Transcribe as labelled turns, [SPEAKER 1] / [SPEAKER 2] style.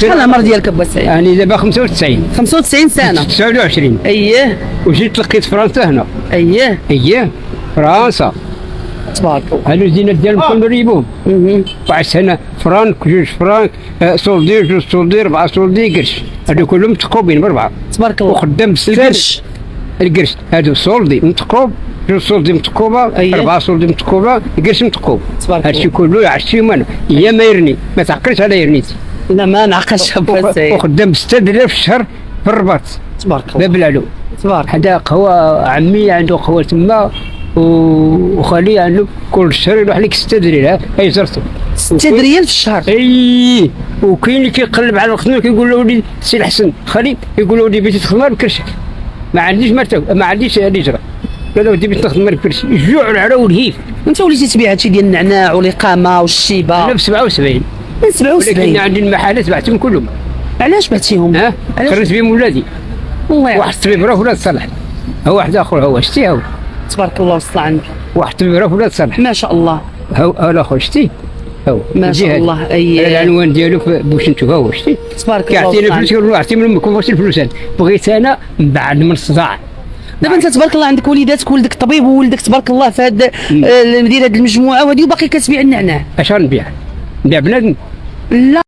[SPEAKER 1] شحال العمر ديالك ابا سعيد؟
[SPEAKER 2] يعني دابا 95.
[SPEAKER 1] 95 سنه.
[SPEAKER 2] 29.
[SPEAKER 1] اييه
[SPEAKER 2] وجيت لقيت فرنسا هنا.
[SPEAKER 1] اييه
[SPEAKER 2] فرنسا.
[SPEAKER 1] تبارك الله.
[SPEAKER 2] هادو الزينات ديالهم كنا نريبوهم. واحد سنه فرانك، جوج فرانك، سولدي، جوج سولدي، 4 سولدي، قرش. هادو كلهم متقوبين ب4.
[SPEAKER 1] تبارك الله.
[SPEAKER 2] وخدام
[SPEAKER 1] القرش.
[SPEAKER 2] القرش هادو سولدي متقوب، جوج سولدي متقوبه، 4 سولدي متقوبه، قرش متقوب.
[SPEAKER 1] تبارك
[SPEAKER 2] هادشي
[SPEAKER 1] الله.
[SPEAKER 2] كله يعشيهم انا، هي ما يرني، ما تعقلش على يرنيتي.
[SPEAKER 1] لا ما نعقلش ابا سعيد.
[SPEAKER 2] وخدام 6 دراهم في الشهر في الرباط.
[SPEAKER 1] تبارك الله.
[SPEAKER 2] باب العلو.
[SPEAKER 1] تبارك.
[SPEAKER 2] حدا قهوه عمي عنده قهوه تما، وخالي عنده كل شهر يروح لك 6 درهم. هاي زرتو
[SPEAKER 1] 6 ريال في الشهر.
[SPEAKER 2] اي. وكاين اللي كيقلب على الخدمه كيقول له ولدي سي الحسن خالي، يقول له ولدي بغيتي تخدم بكرشك، ما عنديش مرتب، ما عنديش الهجره، قال له ولدي بغيت نخدم بكرشك، الجوع والعرا والهيف.
[SPEAKER 1] انت وليتي تبيع هادشي ديال النعناع والاقامه والشيبه؟
[SPEAKER 2] انا ب 77.
[SPEAKER 1] من 77.
[SPEAKER 2] ولكن عندي المحلات بعتهم كلهم.
[SPEAKER 1] علاش بعتيهم؟
[SPEAKER 2] قررت بهم ولادي.
[SPEAKER 1] والله
[SPEAKER 2] واحد الطبيب راه ولاد صالح، هو واحد اخر، هو شتي هو
[SPEAKER 1] تبارك الله وصل عندك.
[SPEAKER 2] واحد الطبيب راه ولاد صالح
[SPEAKER 1] ما شاء الله.
[SPEAKER 2] هو الاخر شتي هو
[SPEAKER 1] ما شاء الله. اي
[SPEAKER 2] العنوان ديالو بوشنتو هو شتي.
[SPEAKER 1] تبارك الله.
[SPEAKER 2] كيعطيني فلوس كيقول له اعطيني من امك الفلوس، بغيت انا من بعد من الصداع.
[SPEAKER 1] دابا انت تبارك الله عندك وليداتك، ولدك طبيب وولدك تبارك الله في هاد مدير هاد المجموعه وهادي، وباقي كتبيع النعناع.
[SPEAKER 2] اش غنبيع؟ نبيع بنادم؟
[SPEAKER 1] لا